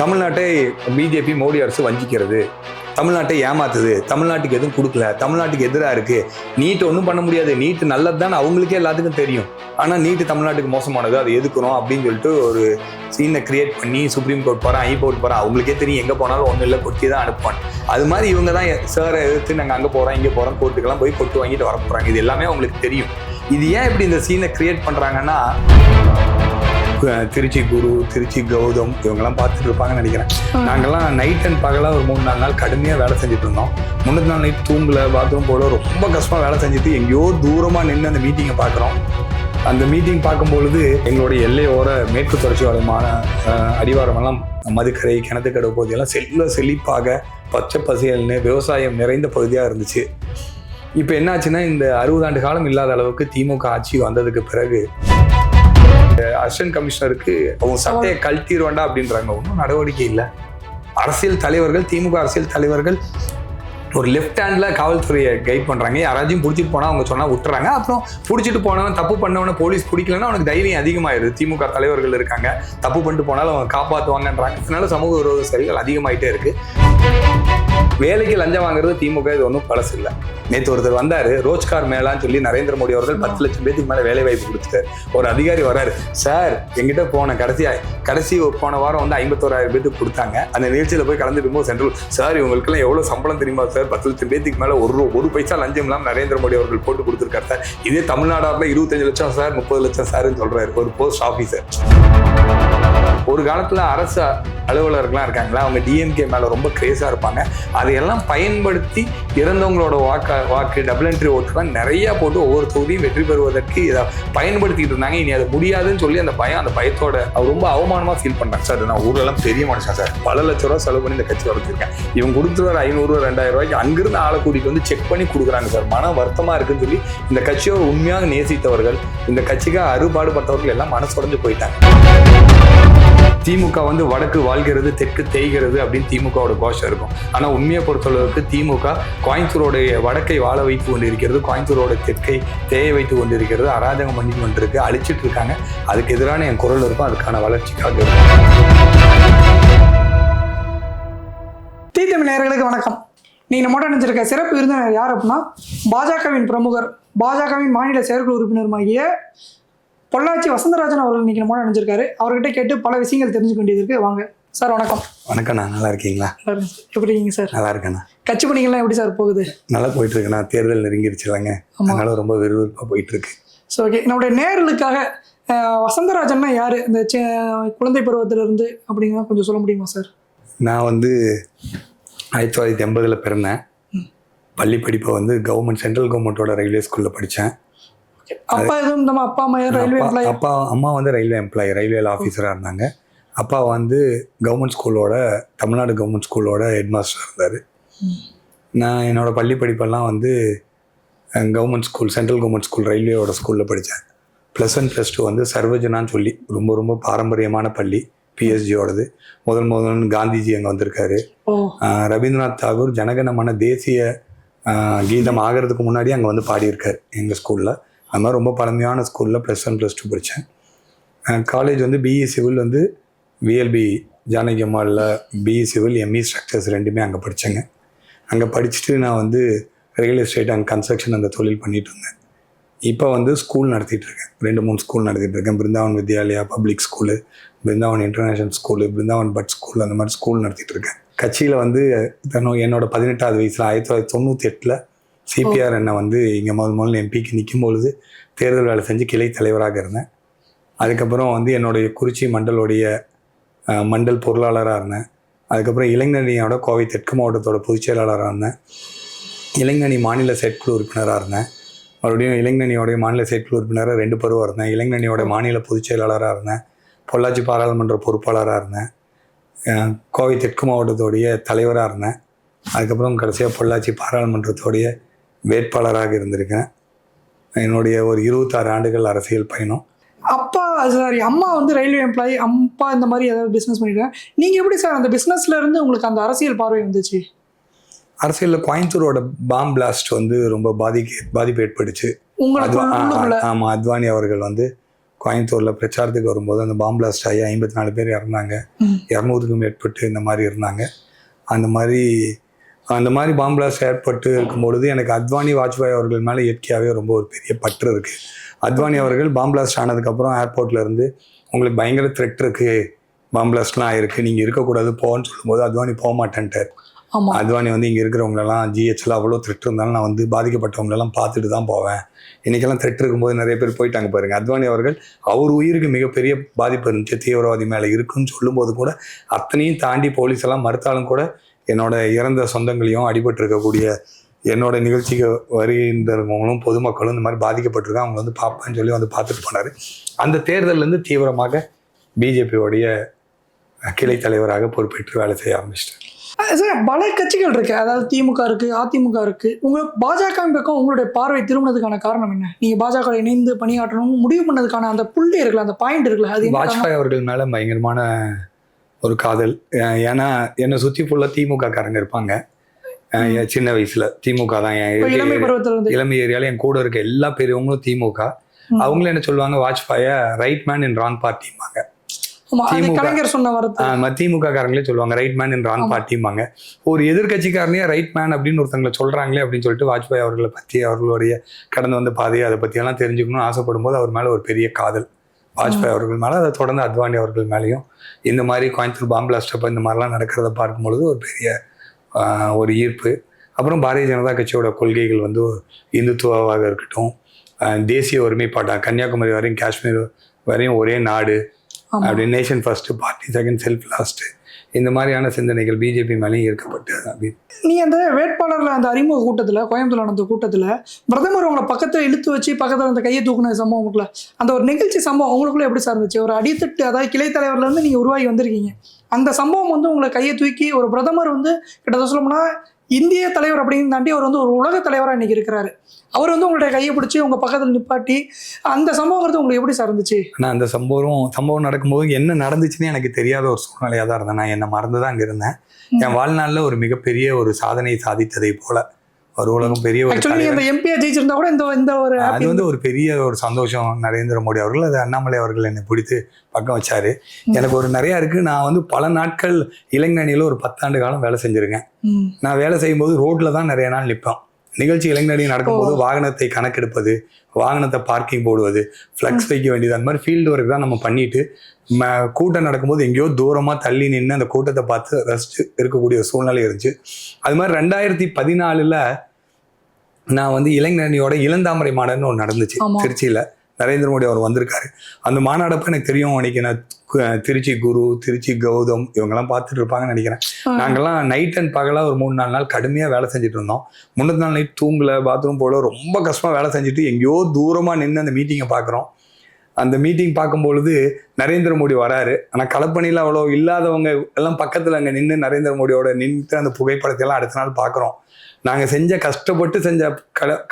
தமிழ்நாட்டை பிஜேபி மோடி அரசு வஞ்சிக்கிறது, தமிழ்நாட்டை ஏமாத்துது, தமிழ்நாட்டுக்கு எதுவும் கொடுக்கல, தமிழ்நாட்டுக்கு எதிராக இருக்கு, நீட் ஒன்றும் பண்ண முடியாது, நீட் நல்லது தான் அவங்களுக்கே எல்லாத்துக்கும் தெரியும், ஆனால் நீட்டு தமிழ்நாட்டுக்கு மோசமானது, அதை எதுக்கணும் அப்படின்னு சொல்லிட்டு ஒரு சீனை கிரியேட் பண்ணி சுப்ரீம் கோர்ட் போகிறேன், ஹைகோர்ட் போகிறேன், அவங்களுக்கே தெரியும் எங்கே போனாலும் ஒன்றும் இல்லை, கொட்டி தான் அனுப்புவாங்க. அது மாதிரி இவங்க தான் சாரை எதிர்த்து நாங்கள் அங்கே போகிறோம் இங்கே போகிறோம் கோர்ட்டுக்கெல்லாம் போய் கொட்டு வாங்கிட்டு வர போகிறாங்க. இது எல்லாமே அவங்களுக்கு தெரியும். இது ஏன் இப்படி இந்த சீனை கிரியேட் பண்ணுறாங்கன்னா, திருச்சி குரு, திருச்சி கௌதம் இவங்கெல்லாம் பார்த்துட்டு இருப்பாங்கன்னு நினைக்கிறேன். நாங்கள்லாம் நைட் அண்ட் பகலாக ஒரு 3-4 நாள் கடுமையாக வேலை செஞ்சுட்டு இருந்தோம். முன்னத்து நாள் நைட் தூங்கல, பாத்ரூம் போல ரொம்ப கஷ்டமாக வேலை செஞ்சுட்டு எங்கேயோ தூரமாக நின்று அந்த மீட்டிங்கை பார்க்குறோம். அந்த மீட்டிங் பார்க்கும்பொழுது எங்களுடைய எல்லையோர மேற்கு தொடர்ச்சி வளமான அடிவாரமெல்லாம் மதுக்கரை, கிணத்துக்கடவு பகுதியெல்லாம் செழிப்பாக பச்சை பசேல்னு விவசாயம் நிறைந்த பகுதியாக இருந்துச்சு. இப்போ என்னாச்சுன்னா, இந்த 60 ஆண்டு காலம் இல்லாத அளவுக்கு திமுக ஆட்சி வந்ததுக்கு பிறகு அசிஸ்டன்ட் கமிஷனருக்கு அவங்க சட்டையை கழட்டிடுவாண்டா அப்படின்றாங்க. ஒன்றும் நடவடிக்கை இல்லை. அரசியல் தலைவர்கள், திமுக அரசியல் தலைவர்கள் ஒரு லெஃப்ட் ஹேண்ட்ல காவல்துறையை கைட் பண்றாங்க. யாராச்சும் பிடிச்சிட்டு போனா அவங்க சொன்னா விட்டுறாங்க. அப்புறம் பிடிச்சிட்டு போனவன் தப்பு பண்ணவன போலீஸ் பிடிக்கலன்னா அவனுக்கு தைரியம் அதிகமாயிருது. திமுக தலைவர்கள் இருக்காங்க, தப்பு பண்ணிட்டு போனாலும் அவங்க காப்பாற்றுவாங்கன்றாங்க. இதனால சமூக விரோத செயல்கள் அதிகமாயிட்டே இருக்கு. வேலைக்கு லஞ்சம் வாங்குறது திமுக இது ஒன்றும் பழசு இல்லை. நேற்று ஒருத்தர் வந்தாரு, ரோஜ்கார் மேலான்னு சொல்லி நரேந்திர மோடி அவர்கள் 10 லட்சம் பேருக்கு மேலே வேலை வாய்ப்பு கொடுத்துட்டாரு. ஒரு அதிகாரி வராரு, சார் எங்கிட்ட கடைசி போன வாரம் வந்து 51,000 பேருக்கு கொடுத்தாங்க. அந்த நிகழ்ச்சியில் போய் கலந்துட்டு போது சென்ட்ரல், சார் இவங்களுக்கெல்லாம் எவ்வளோ சம்பளம் தெரியுமா சார், 10 லட்சம் பேருக்கு மேலே ஒரு பைசா லஞ்சம் இல்லாமல் நரேந்திர மோடி அவர்கள் போட்டு கொடுத்துருக்காரு சார். இதே தமிழ்நாடுல 25 லட்சம் சார், 30 லட்சம் சார்ன்னு சொல்றாரு ஒரு போஸ்ட் ஆஃபீஸர். ஒரு காலத்துல அரசு அலுவலர்கள்லாம் இருக்காங்களா, அவங்க டிஎம்கே மேல ரொம்ப கிரேஸா இருப்பாங்க. அதையெல்லாம் பயன்படுத்தி இறந்தவங்களோட வாக்கு டபுள் என்ட்ரி ஓட்டுலாம் நிறைய போட்டு ஒவ்வொரு தொகுதியும் வெற்றி பெறுவதற்கு இதை பயன்படுத்திட்டு இருந்தாங்க. இனி அது முடியாதுன்னு சொல்லி அந்த பயத்தோட அவர் ரொம்ப அவமானமா ஃபீல் பண்றாங்க. சார் நான் ஊரெல்லாம் பெரிய மனுஷன் சார், பல லட்ச ரூபா செலவு பண்ணி இந்த கட்சி வளர்த்துருக்கேன், இவங்க கொடுத்துருவாரு 500 2,000 ரூபாய்க்கு அங்கிருந்து ஆளை கூட்டிட்டு வந்து செக் பண்ணி கொடுக்குறாங்க சார். மன வருத்தமா இருக்குன்னு சொல்லி இந்த கட்சியை உண்மையாக நேசித்தவர்கள், இந்த கட்சிக்காக அறுபாடுபட்டவர்கள் எல்லாம் மனசு உடைஞ்சு போயிட்டாங்க. திமுக வந்து வடக்கு வாழ்கிறது, தெற்கு தேய்கிறது அப்படின்னு திமுகவோட கோஷம் இருக்கும். ஆனால் உண்மையை பொறுத்தளவுக்கு திமுக கோயம்புத்தூரோடைய வடக்கை வாழ வைத்து கொண்டிருக்கிறது, கோயம்புத்தூரோட தெற்கை தேய வைத்து கொண்டிருக்கிறது, அராஜகம் பண்ணி கொண்டிருக்கு, அழிச்சிட்டு இருக்காங்க. அதுக்கு எதிரான என் குரல் இருக்கும், அதுக்கான வளர்ச்சிக்காக இருக்கும். தமிழ் நேயர்களுக்கு வணக்கம். நீங்க நம்மோட நினைச்சிருக்க சிறப்பு விருந்தினர் யார் அப்படின்னா, பாஜகவின் பிரமுகர், பாஜகவின் மாநில செயற்குழு உறுப்பினருமாகிய பொள்ளாச்சி வசந்தராஜன் அவர்கள் இன்னைக்கு நம்மோட நினைச்சிருக்காரு. அவர்கிட்ட கேட்டு பல விஷயங்கள் தெரிஞ்சுக்க வேண்டியது இருக்கு. வாங்க சார். வணக்கம். வணக்கண்ணா, நல்லா இருக்கீங்களா? எப்படி இருக்கீங்க சார்? நல்லா இருக்கேண்ணா. கட்சி பணிகள்லாம் எப்படி சார் போகுது? நல்லா போயிட்டு இருக்குண்ணா. தேர்தல் நெருங்கிருச்சுலாங்க, அதனால ரொம்ப விறுவிறுப்பாக போயிட்டு இருக்கு. ஸோ ஓகே, நம்முடைய நேயர்களுக்காக வசந்தராஜன்னா யாரு, இந்த குழந்தை பருவத்திலிருந்து அப்படிங்கிறத கொஞ்சம் சொல்ல முடியுமா சார்? நான் வந்து 1980 பிறந்தேன். பள்ளி படிப்பை வந்து சென்ட்ரல் கவர்மெண்ட்டோட ரயில்வே ஸ்கூலில் படித்தேன். அப்பா எதுவும் நம்ம அப்பா அம்மா ரயில்வே எம்ப்ளாயி? அம்மா வந்து ரயில்வே எம்ப்ளாயி, ரயில்வேல ஆஃபீஸராக இருந்தாங்க. அப்பா வந்து தமிழ்நாடு கவர்மெண்ட் ஸ்கூலோட ஹெட் மாஸ்டர் இருந்தார். நான் என்னோடய பள்ளி படிப்பெல்லாம் வந்து government school, central government school, ரயில்வேயோட ஸ்கூலில் படித்தேன். +1 +2 வந்து சர்வஜனான்னு சொல்லி ரொம்ப பாரம்பரியமான பள்ளி, பிஎஸ்ஜியோடது. முதல் காந்திஜி அங்கே வந்திருக்காரு. ரவீந்திரநாத் தாகூர் ஜனகணமன தேசிய கீதம் ஆகிறதுக்கு முன்னாடி அங்கே வந்து பாடியிருக்கார் எங்கள் ஸ்கூலில். அது மாதிரி ரொம்ப பழமையான ஸ்கூலில் +1 +2 படித்தேன். காலேஜ் வந்து பிஇ சிவில் வந்து விஎல்பி ஜானகி அம்மாவில் பிஇ சிவில், எம்இ ஸ்ட்ரக்சர்ஸ் ரெண்டுமே அங்கே படித்தேங்க. அங்கே படிச்சுட்டு நான் வந்து ரியல் எஸ்டேட் அண்ட் கன்ஸ்ட்ரக்ஷன் அந்த தொழில் பண்ணிகிட்டு இருந்தேன். இப்போ வந்து ஸ்கூல் நடத்திட்டுருக்கேன், 2-3 ஸ்கூல் நடத்திட்டுருக்கேன். Brindavan Vidyalaya public school, Brindavan international school, Brindavan பட் ஸ்கூல், அந்த மாதிரி ஸ்கூல் நடத்திட்டுருக்கேன். கட்சியில் வந்து என்னோட 18வது வயசில் 1998 சிபிஆர் என்னை வந்து இங்கே முதல்ல எம்பிக்கு நிற்கும் பொழுது தேர்தல் வேலை செஞ்சு கிளை தலைவராக இருந்தேன். அதுக்கப்புறம் வந்து என்னுடைய குறிச்சி மண்டல் பொருளாளராக இருந்தேன். அதுக்கப்புறம் இளைஞரணியோட கோவை தெற்கு மாவட்டத்தோட பொதுச் செயலாளராக இருந்தேன். இளைஞரணி மாநில செயற்குழு உறுப்பினராக இருந்தேன். மறுபடியும் இளைஞரணியோடைய மாநில செயற்குழு உறுப்பினராக 2 பருவம் இருந்தேன். இளைஞரணியோட மாநில பொதுச் செயலாளராக இருந்தேன். பொள்ளாச்சி பாராளுமன்ற பொறுப்பாளராக இருந்தேன். கோவை தெற்கு மாவட்டத்தோடைய தலைவராக இருந்தேன். அதுக்கப்புறம் கடைசியாக பொள்ளாச்சி பாராளுமன்றத்தோடைய வேட்பாளராக இருந்திருக்கேன். என்னுடைய ஒரு 26 ஆண்டுகள் அரசியல் பயணம். அம்மா வந்து ரயில்வே எம்ப்ளாயி, அப்பா இந்த மாதிரி ஏதாவது பிஸ்னஸ் பண்ணிருக்கேன். நீங்கள் எப்படி சார் அந்த பிஸ்னஸ்ல இருந்து உங்களுக்கு அந்த அரசியல் பார்வை வந்துச்சு? அரசியலில் கோயம்புத்தூரோட பாம் பிளாஸ்ட் வந்து ரொம்ப பாதிப்பு ஏற்பட்டுச்சு. உங்களுக்கு? ஆமாம், அத்வானி அவர்கள் வந்து கோயம்புத்தூரில் பிரச்சாரத்துக்கு வரும்போது அந்த பாம் பிளாஸ்ட் ஆகி 54 பேர் இறந்தாங்க. 200க்கும் மேற்பட்டு இந்த மாதிரி இருந்தாங்க. அந்த மாதிரி பாம் பிளாஸ்ட் ஏற்பட்டு இருக்கும்பொழுது எனக்கு அத்வானி வாஜ்பாய் அவர்கள் மேலே இயற்கையாகவே ரொம்ப ஒரு பெரிய பற்று இருக்குது. அத்வானி அவர்கள் பாம் பிளாஸ்ட் ஆனதுக்கப்புறம் ஏர்போர்ட்ல இருந்து உங்களுக்கு பயங்கர த்ரெட் இருக்குது, பாம் பிளாஸ்ட்லாம் ஆயிருக்கு, நீங்கள் இருக்கக்கூடாது போன்னு சொல்லும்போது அத்வானி போக மாட்டேன்ட்டார். அத்வானி வந்து இங்கே இருக்கிறவங்களெல்லாம் ஜிஹெச்சில் அவ்வளோ த்ரெட் இருந்தாலும் நான் வந்து பாதிக்கப்பட்டவங்களெல்லாம் பார்த்துட்டு தான் போவேன். இன்றைக்கெல்லாம் த்ரெட் இருக்கும்போது நிறைய பேர் போயிட்டாங்க பாருங்கள். அத்வானி அவர்கள் அவர் உயிருக்கு மிகப்பெரிய பாதிப்பு இருந்துச்சு, தீவிரவாதி மேலே இருக்குன்னு சொல்லும்போது கூட அத்தனையும் தாண்டி போலீஸ் எல்லாம் மறுத்தாலும் கூட என்னோட இறந்த சொந்தங்களையும் அடிபட்டு இருக்கக்கூடிய என்னோட நிகழ்ச்சிக்கு வருகின்றவங்களும் பொதுமக்களும் இந்த மாதிரி பாதிக்கப்பட்டிருக்காங்க, அவங்க வந்து பார்ப்பேன்னு சொல்லி வந்து பார்த்துட்டு போனார். அந்த தேர்தலேருந்து தீவிரமாக பிஜேபியோடைய கிளை தலைவராக பொறுப்பேற்று வேலை செய்ய ஆரம்பிச்சிட்டேன். சார், பல கட்சிகள் இருக்கு, அதாவது திமுக இருக்கு, அதிமுக இருக்கு. பாஜக பக்கம் உங்களுடைய பார்வை திரும்பினதுக்கான காரணம் என்ன? நீங்க பாஜக இணைந்து பணியாற்றணும் முடிவு பண்ணதுக்கான அந்த புள்ளி இருக்குல்ல, அந்த பாயிண்ட் இருக்குல்ல, அது வாஜ்பாய் அவர்கள் மேல பயங்கரமான ஒரு காதல். ஏன்னா என்னை சுற்றி ஃபுல்லாக திமுக காரங்க இருப்பாங்க. சின்ன வயசுல திமுக தான், இளமை ஏரியால என் கூட இருக்க எல்லா பெரியவங்களும் திமுக. அவங்களும் என்ன சொல்லுவாங்க, வாஜ்பாய ரைட் மேன் இன் ராங் பார்ட்டிம்பாங்க. திமுக காரங்களே சொல்லுவாங்க ரைட் மேன் இன் ராங் பார்ட்டிம்பாங்க. ஒரு எதிர்கட்சிக்காரனே ரைட் மேன் அப்படின்னு ஒருத்தங்களை சொல்றாங்களே அப்படின்னு சொல்லிட்டு வாஜ்பாய் அவர்களை பற்றி, அவர்களுடைய கடந்து வந்த பாதையை அதை பத்தி எல்லாம் தெரிஞ்சுக்கணும்னு ஆசைப்படும் போது அவர் மேல ஒரு பெரிய காதல் வாஜ்பாய் அவர்கள் மேலே. அதை தொடர்ந்து அத்வானி அவர்கள் மேலேயும் இந்த மாதிரி கோயம்புத்தூர் பாம் பிளாஸ்ட் அப்போ இந்த மாதிரிலாம் நடக்கிறத பார்க்கும்பொழுது ஒரு பெரிய ஒரு ஈர்ப்பு. அப்புறம் பாரதிய ஜனதா கட்சியோட கொள்கைகள் வந்து இந்துத்துவாக இருக்கட்டும், தேசிய ஒருமைப்பாட்டா, கன்னியாகுமரி வரையும் காஷ்மீர் வரையும் ஒரே நாடு அப்படி, nation first party second self last, இந்த மாதிரியான சிந்தனைகள் பிஜேபி மேலேயும் ஈர்க்கப்பட்டு அப்படி. நீங்கள் அந்த வேட்பாளர்கள் அந்த அறிமுக கூட்டத்தில், கோயம்புத்தூர் நடந்த கூட்டத்தில் பிரதமர் உங்களை பக்கத்தில் இழுத்து வச்சு பக்கத்தில் அந்த கையை தூக்குன சம்பவம் இருக்குல்ல, அந்த ஒரு நிகழ்ச்சி சம்பவம் உங்களுக்குள்ள எப்படி சார் இருந்துச்சு? ஒரு அடித்தட்டு, அதாவது கிளை தலைவர்லேருந்து நீங்கள் உருவாகி வந்திருக்கீங்க, அந்த சம்பவம் வந்து உங்களை கையை தூக்கி ஒரு பிரதமர் வந்து கிட்டத்தட்ட சொல்லணும்னா இந்திய தலைவர் அப்படின்னு தாண்டி அவர் வந்து ஒரு உலக தலைவராக இன்னைக்கு இருக்கிறாரு, அவர் வந்து உங்களுடைய கையை பிடிச்சி உங்க பக்கத்தில் நிப்பாட்டி, அந்த சம்பவங்கிறது உங்களுக்கு எப்படி சார் இருந்துச்சு? ஆனால் அந்த சம்பவம் நடக்கும்போது என்ன நடந்துச்சுன்னு எனக்கு தெரியாத ஒரு சூழ்நிலையாக தான் இருந்தேன். நான் என்னை மறந்துதான் அங்கே இருந்தேன். என் வாழ்நாளில் ஒரு மிகப்பெரிய ஒரு சாதனை சாதித்ததை போல ஒரு உலகம் பெரிய ஒரு எம்பியா ஜெயிச்சிருந்தா கூட இந்த ஒரு அது வந்து ஒரு பெரிய ஒரு சந்தோஷம். நரேந்திர மோடி அவர்கள், அது அண்ணாமலை அவர்கள் என்னை பிடித்து பக்கம் வச்சாரு. எனக்கு ஒரு நிறையா இருக்கு. நான் வந்து பல நாட்கள் இளைஞனில ஒரு 10 ஆண்டு காலம் வேலை செஞ்சிருக்கேன். நான் வேலை செய்யும்போது ரோட்ல தான் நிறைய நாள் நிற்பேன். நிகழ்ச்சி இளைஞனி நடக்கும்போது வாகனத்தை கணக்கெடுப்பது, வாகனத்தை பார்க்கிங் போடுவது, ஃப்ளக்ஸ் வைக்க வேண்டியது, அந்த மாதிரி ஃபீல்டு ஒர்க் தான் நம்ம பண்ணிட்டு கூட்டம் நடக்கும்போது எங்கேயோ தூரமாக தள்ளி நின்று அந்த கூட்டத்தை பார்த்து ரசிச்சு இருக்கக்கூடிய சூழ்நிலை இருந்துச்சு. அது மாதிரி 2014 நான் வந்து இளைஞனியோட இளந்தாமரை மாநாடுன்னு ஒன்று நடந்துச்சு திருச்சியில். நரேந்திர மோடி அவர் வந்திருக்காரு. அந்த மாநாடப்ப எனக்கு தெரியும், அன்னைக்கு நான் திருச்சி குரு, திருச்சி கௌதம் இவங்கெல்லாம் பார்த்துட்டு இருப்பாங்கன்னு நினைக்கிறேன். நாங்கள்லாம் நைட் அண்ட் பகலாக ஒரு 3-4 நாள் கடுமையாக வேலை செஞ்சுட்டு இருந்தோம். 3 நாள் நைட் தூங்கல, பாத்ரூம் போல ரொம்ப கஷ்டமாக வேலை செஞ்சுட்டு எங்கேயோ தூரமாக நின்று அந்த மீட்டிங்கை பார்க்குறோம். அந்த மீட்டிங் பார்க்கும்பொழுது நரேந்திர மோடி வராரு. ஆனால் களப்பணியில் அவ்வளோ இல்லாதவங்க எல்லாம் பக்கத்தில் அங்கே நின்று நரேந்திர மோடியோட நின்று அந்த புகைப்படத்தை எல்லாம் அடுத்த நாள் பார்க்குறோம். நாங்கள் கஷ்டப்பட்டு செஞ்ச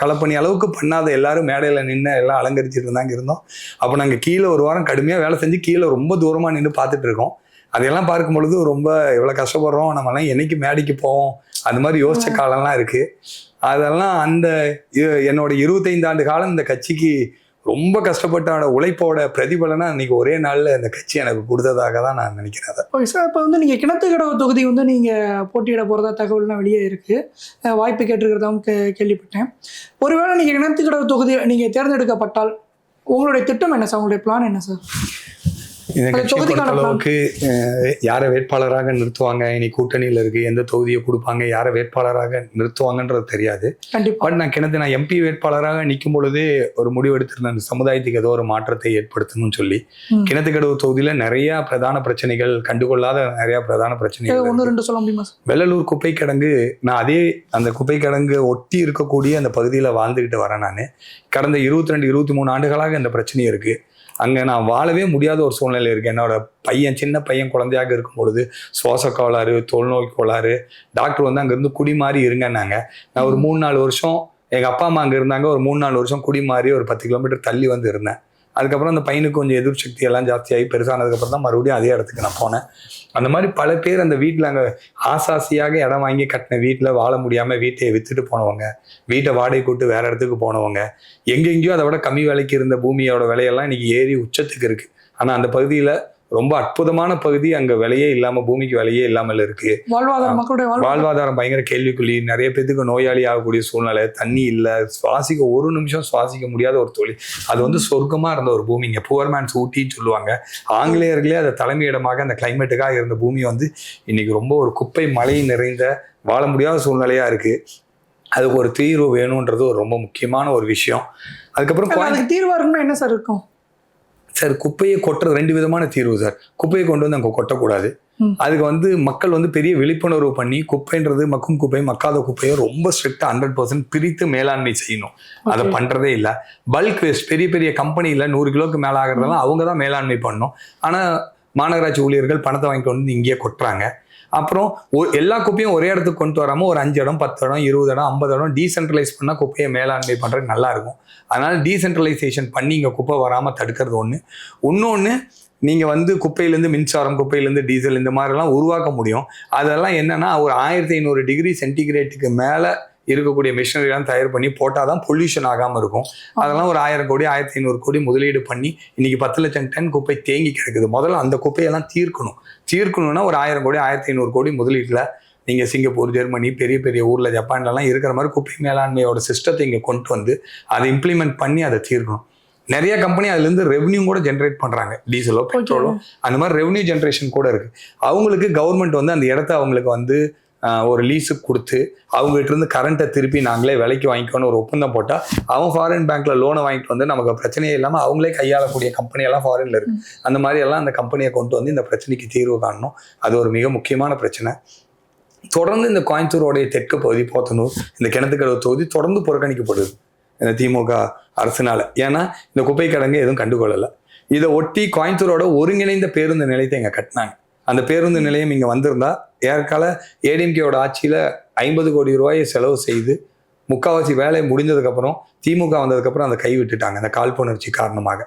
களப்பணி அளவுக்கு பண்ணாத எல்லாரும் மேடையில் நின்று எல்லாம் அலங்கரிச்சுட்டு இருந்தாங்க இருந்தோம். அப்போ நாங்கள் கீழே ஒரு வாரம் கடுமையாக வேலை செஞ்சு கீழே ரொம்ப தூரமாக நின்று பார்த்துட்டு இருக்கோம். அதையெல்லாம் பார்க்கும் பொழுது ரொம்ப எவ்வளோ கஷ்டப்படுறோம், நம்மலாம் என்னைக்கு மேடைக்கு போவோம், அது மாதிரி யோசிச்ச காலம்லாம் இருக்குது. அதெல்லாம் என்னோட 25 ஆண்டு காலம் இந்த கட்சிக்கு ரொம்ப கஷ்டப்பட்ட உழைப்போட பிரதிபலனா இன்னைக்கு ஒரே நாள்ல இந்த கட்சி எனக்கு கொடுத்ததாக தான் நான் நினைக்கிறேன். ஓகே சார், இப்போ வந்து நீங்கள் கிணத்துக்கடவு தொகுதி வந்து நீங்கள் போட்டியிட போகிறதா தகவல்லாம் வெளியே இருக்குது, வாய்ப்பு கேட்டிருக்கிறதாவும் கேள்விப்பட்டேன். ஒருவேளை நீங்கள் கிணத்துக்கடவு தொகுதி நீங்கள் தேர்ந்தெடுக்கப்பட்டால் உங்களுடைய திட்டம் என்ன சார்? உங்களுடைய பிளான் என்ன சார்? இந்த கட்சி பொறுத்தளவுக்கு யாரை வேட்பாளராக நிறுத்துவாங்க, இனி கூட்டணியில் இருக்கு, எந்த தொகுதியை கொடுப்பாங்க, யாரை வேட்பாளராக நிறுத்துவாங்கன்றது தெரியாது. பட் நான் எம்பி வேட்பாளராக நிற்கும் பொழுதே ஒரு முடிவு எடுத்திருந்தேன், சமுதாயத்துக்கு ஏதோ ஒரு மாற்றத்தை ஏற்படுத்தணும்னு சொல்லி. கிணத்துக்கடவு தொகுதியில நிறைய பிரதான பிரச்சனைகள், கண்டுகொள்ளாத நிறைய பிரதான பிரச்சனைகள். 1-2 சொல்ல முடியுமா? வெள்ளலூர் குப்பை கிடங்கு, நான் அந்த குப்பை கிடங்கு ஒட்டி இருக்கக்கூடிய அந்த பகுதியில் வாழ்ந்துகிட்டு வரேன். நான் கடந்த 22-23 ஆண்டுகளாக இந்த பிரச்சனை இருக்கு. அங்கே நான் வாழவே முடியாத ஒரு சூழ்நிலை இருக்குது. என்னோட சின்ன பையன் குழந்தையாக இருக்கும் பொழுது சுவாச கோளாறு, தொழுநோய் கோளாறு, டாக்டர் வந்து அங்கேருந்து குடி மாறி இருங்கன்னாங்க. நான் ஒரு 3-4 வருஷம், எங்கள் அப்பா அம்மா அங்கே இருந்தாங்க, ஒரு 3-4 வருஷம் குடி மாறி ஒரு 10 கிலோமீட்டர் தள்ளி வந்து இருந்தேன். அதுக்கப்புறம் அந்த பையனுக்கு கொஞ்சம் எதிர்ப்பு சக்தி எல்லாம் ஜாஸ்தியாகி பெருசானதுக்கப்புறம் தான் மறுபடியும் அதே இடத்துக்கு நான் போனேன். அந்த மாதிரி பல பேர் அந்த வீட்டில் அங்கே ஆசாசியாக இடம் வாங்கி கட்டின வீட்டில் வாழ முடியாமல் வீட்டை விற்றுட்டு போனவங்க, வீட்டை வாடகை கூட்டு வேற இடத்துக்கு போனவங்க, எங்கெங்கேயோ அதை விட கம்மி விலைக்கு இருந்த பூமியோட விலையெல்லாம் இன்னைக்கு ஏறி உச்சத்துக்கு இருக்கு. ஆனால் அந்த பகுதியில் ரொம்ப அற்புதமான பகுதி, அங்கே விலையே இல்லாமல், பூமிக்கு விலையே இல்லாமல் இருக்கு. வாழ்வாதாரம் பயங்கர கேள்விக்குள்ளி, நிறைய பேத்துக்கு நோயாளி ஆகக்கூடிய சூழ்நிலை, தண்ணி இல்லை, ஒரு நிமிஷம் சுவாசிக்க முடியாத ஒரு தொழில். அது வந்து சொர்க்கமாக இருந்த ஒரு பூமிங்க, புவர் மேன்ஸ் ஊட்டின்னு சொல்லுவாங்க. ஆங்கிலேயர்களே அதை தலைமையிடமாக அந்த கிளைமேட்டுக்காக இருந்த பூமி வந்து இன்னைக்கு ரொம்ப ஒரு குப்பை மழை நிறைந்த வாழ முடியாத சூழ்நிலையா இருக்கு. அதுக்கு ஒரு தீர்வு வேணும்ன்றது ஒரு ரொம்ப முக்கியமான ஒரு விஷயம். அதுக்கப்புறம் தீர்வா இருக்குன்னா என்ன சார் இருக்கும் சார்? குப்பையை கொட்டுற 2 விதமான தீர்வு சார். குப்பையை கொண்டு வந்து அங்கே கொட்டக்கூடாது. அதுக்கு வந்து மக்கள் வந்து பெரிய விழிப்புணர்வு பண்ணி குப்பைன்றது மக்கும் குப்பை மக்காத குப்பையை ரொம்ப ஸ்ட்ரிக்டா 100% பிரித்து மேலாண்மை செய்யணும். அதை பண்றதே இல்லை. பல்க் வேஸ்ட் பெரிய பெரிய கம்பெனியில் 100 கிலோக்கு மேலே ஆகிறதெல்லாம் அவங்க தான் மேலாண்மை பண்ணணும். ஆனால் மாநகராட்சி ஊழியர்கள் பணத்தை வாங்கிட்டு வந்து இங்கேயே கொட்டுறாங்க. அப்புறம் எல்லா குப்பையும் ஒரே இடத்துக்கு கொண்டு வராமல் ஒரு 5 இடம் 10 இடம் 20 இடம் 50 இடம் டீசென்ட்ரலைஸ் பண்ணால் குப்பையை மேலாண்மை பண்ணுறது நல்லா இருக்கும். அதனால டீசென்ட்ரலைசேஷன் பண்ணி இங்கே குப்பை வராமல் தடுக்கிறது ஒன்று. இன்னொன்று, நீங்கள் வந்து குப்பையிலேருந்து மின்சாரம், குப்பையிலேருந்து டீசல் இந்த மாதிரிலாம் உருவாக்க முடியும். அதெல்லாம் என்னன்னா ஒரு 1500 டிகிரி சென்டிகிரேட்டுக்கு மேலே இருக்கக்கூடிய மிஷினரிலாம் தயார் பண்ணி போட்டால் தான் பொல்யூஷன் ஆகாமல் இருக்கும். அதெல்லாம் ஒரு 1000 கோடி 1500 கோடி முதலீடு பண்ணி இன்னைக்கு 10 லட்சம் டன் குப்பை தேங்கி கிடக்குது. முதல்ல அந்த குப்பையெல்லாம் தீர்க்கணும்னா ஒரு 1000 கோடி 1500 கோடி முதலீட்டில் நீங்கள் சிங்கப்பூர், ஜெர்மனி, பெரிய பெரிய ஊரில் ஜப்பான்லலாம் இருக்கிற மாதிரி குப்பை மேலாண்மையோட சிஸ்டத்தை இங்கே கொண்டு வந்து அதை இம்ப்ளிமெண்ட் பண்ணி அதை தீர்க்கணும். நிறைய கம்பெனி அதுலேருந்து ரெவன்யூ கூட ஜென்ரேட் பண்ணுறாங்க. டீசலோ பெட்ரோலோ அந்த மாதிரி ரெவன்யூ ஜென்ரேஷன் கூட இருக்குது. அவங்களுக்கு கவர்மெண்ட் வந்து அந்த இடத்த அவங்களுக்கு வந்து ஒரு லீஸுக்கு கொடுத்து அவங்ககிட்ட இருந்து கரண்ட்டை திருப்பி நாங்களே விலைக்கு வாங்கிக்கோன்னு ஒரு ஒப்பந்தம் போட்டால் அவன் ஃபாரின் பேங்க்ல லோனை வாங்கிட்டு வந்து நமக்கு பிரச்சனையே இல்லாமல் அவங்களே கையாளக்கூடிய கம்பெனியெல்லாம் ஃபாரின்ல இருக்கு. அந்த மாதிரி எல்லாம் அந்த கம்பெனியை கொண்டு வந்து இந்த பிரச்சனைக்கு தீர்வு காணணும். அது ஒரு மிக முக்கியமான பிரச்சனை. தொடர்ந்து இந்த கோயம்புத்தூரோடைய தெற்கு பகுதி, போத்தனூர், இந்த கிணத்துக்கடவு தொகுதி தொடர்ந்து புறக்கணிக்கப்படுது இந்த திமுக அரசுனால. ஏன்னா இந்த குப்பை கிடங்கு எதுவும் கண்டுகொள்ளலை. இதை ஒட்டி கோயம்புத்தூரோட ஒருங்கிணைந்த பேருந்து நிலையத்தை இங்கே கட்டினாங்க. அந்த பேருந்து நிலையம் இங்கே வந்திருந்தா ஏற்கால ஏடிஎம்கேயோட ஆட்சியில் 50 கோடி ரூபாயை செலவு செய்து முக்கால்வாசி வேலை முடிஞ்சதுக்கப்புறம் திமுக வந்ததுக்கப்புறம் அதை கைவிட்டுட்டாங்க அந்த காழ்ப்புணர்ச்சி காரணமாக.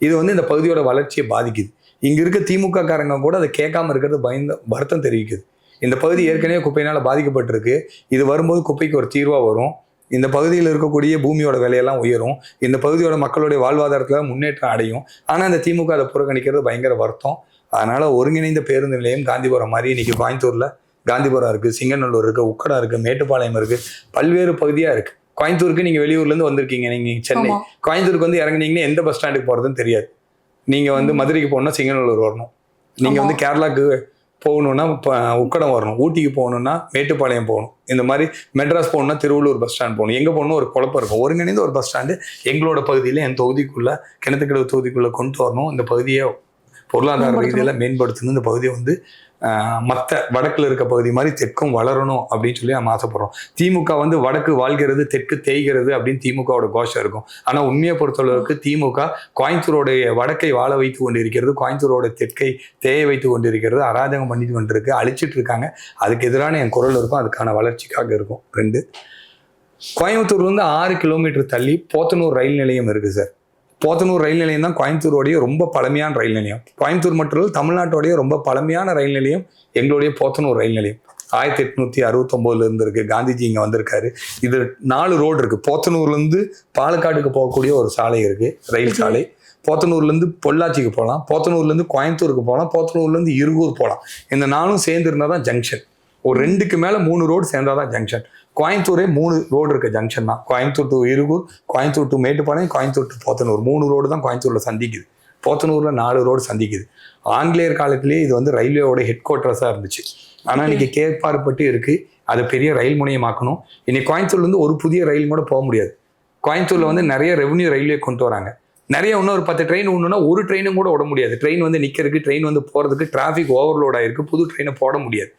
இது வந்து இந்த பகுதியோட வளர்ச்சியை பாதிக்குது. இங்கே இருக்க திமுக காரங்க கூட அதை கேட்காம இருக்கிறது வருத்தம் தெரிவிக்குது. இந்த பகுதி ஏற்கனவே குப்பையினால் பாதிக்கப்பட்டிருக்கு. இது வரும்போது குப்பைக்கு ஒரு தீர்வாக வரும். இந்த பகுதியில் இருக்கக்கூடிய பூமியோட விலையெல்லாம் உயரும். இந்த பகுதியோட மக்களுடைய வாழ்வாதாரத்தில் முன்னேற்றம் அடையும். ஆனால் இந்த திமுக அதை புறக்கணிக்கிறது பயங்கர வருத்தம். அதனால ஒருங்கிணைந்த பேருந்து நிலையம் காந்திபுரம் மாதிரி இன்னைக்கு கோயம்புத்தூர்ல காந்திபுரம் இருக்கு, சிங்கநல்லூர் இருக்கு, உக்கடா இருக்கு, மேட்டுப்பாளையம் இருக்கு, பல்வேறு பகுதியா இருக்கு. கோயம்புத்தூருக்கு நீங்க வெளியூர்ல இருந்து வந்திருக்கீங்க, நீங்க சென்னை, கோயம்புத்தூருக்கு வந்து இறங்குனீங்கன்னா எந்த பஸ் ஸ்டாண்டுக்கு போறதுன்னு தெரியாது. நீங்க வந்து மதுரைக்கு போகணும்னா சிங்கநல்லூர் வரணும், நீங்க வந்து கேரளாக்கு போகணும்னா உக்கடம் வரணும், ஊட்டிக்கு போகணும்னா மேட்டுப்பாளையம் போகணும், இந்த மாதிரி மெட்ராஸ் போகணும்னா திருவள்ளூர் பஸ் ஸ்டாண்ட் போகணும். எங்கே போகணும் ஒரு குழப்பம் இருக்கும். ஒருங்கிணைந்த ஒரு பஸ் ஸ்டாண்டு எங்களோட பகுதியில் என் தொகுதிக்குள்ள கிணத்துக்கடவு தொகுதிக்குள்ள கொண்டு வரணும். இந்த பகுதியை பொருளாதார ரீதியில் மேம்படுத்தணும். இந்த பகுதியை வந்து மற்ற வடக்குல இருக்க பகுதி மாதிரி தெற்கும் வளரணும் அப்படின்னு சொல்லி நம்ம ஆசைப்படுறோம். திமுக வந்து வடக்கு வாழ்கிறது தெற்கு தேய்கிறது அப்படின்னு திமுகவோட கோஷம் இருக்கும். ஆனால் உண்மையை பொறுத்தளவுக்கு திமுக கோயம்புத்தூரோடைய வடக்கை வாழ வைத்து கொண்டு இருக்கிறது, கோயம்புத்தூரோட தெற்கை தேய வைத்து கொண்டு இருக்கிறது, அராஜகம் பண்ணிட்டு கொண்டிருக்கு, அழிச்சிட்டு இருக்காங்க. அதுக்கு எதிரான என் குரல் இருக்கும், அதுக்கான வளர்ச்சிக்காக இருக்கும். 2, கோயம்புத்தூர்லேருந்து 6 கிலோமீட்டர் தள்ளி போத்தனூர் ரயில் நிலையம் இருக்கு சார். போத்தனூர் ரயில் நிலையம் தான் கோயம்புத்தூரோடைய ரொம்ப பழமையான ரயில் நிலையம். கோயம்புத்தூர் மட்டும் இல்லை, தமிழ்நாட்டோடைய ரொம்ப பழமையான ரயில் நிலையம் எங்களுடைய போத்தனூர் ரயில் நிலையம். 1869 இருந்து இருக்கு. காந்திஜி இங்கே வந்திருக்காரு. இது 4 ரோடு இருக்கு. போத்தனூர்லேருந்து பாலக்காடுக்கு போகக்கூடிய ஒரு சாலை இருக்கு, ரயில் சாலை. போத்தனூர்லேருந்து பொள்ளாச்சிக்கு போகலாம், போத்தனூர்லேருந்து கோயம்புத்தூருக்கு போகலாம், போத்தனூர்லேருந்து இருகூர் போகலாம். இந்த 4ம் சேர்ந்து இருந்தால் தான் ஜங்ஷன். ஒரு 2க்கு மேலே 3 ரோடு சேர்ந்தாதான் ஜங்ஷன். கோயம்புத்தூரே 3 ரோடு இருக்க ஜங்ஷன் தான். Coimbatore to Irugur, Coimbatore to Mettupalayam, Coimbatore to Podanur, 3 road தான் கோயம்புத்தூர்ல சந்திக்குது. போத்தனூர்ல 4 ரோடு சந்திக்குது. ஆங்கிலேயர் காலத்திலேயே இது வந்து ரயில்வேயோட ஹெட் குவார்டர்ஸா இருந்துச்சு. ஆனா இன்னைக்கு கேட்பாடுபட்டு இருக்கு. அது பெரிய ரயில் முனையமாக்கணும். இன்னைக்கு கோயம்புத்தூர்ல இருந்து ஒரு புதிய ரயில் கூட போக முடியாது. கோயம்புத்தூர்ல வந்து நிறைய ரெவன்யூ ரயில்வே கொண்டு வராங்க. நிறைய இன்னொரு 10 ட்ரெயின் ஒன்றுனா ஒரு ட்ரெயினும் கூட விட முடியாது. ட்ரெயின் வந்து நிற்கிறதுக்கு, ட்ரெயின் வந்து போகிறதுக்கு டிராஃபிக் ஓவர்லோட் ஆயிருக்கு. புது ட்ரெயினை போட முடியாது.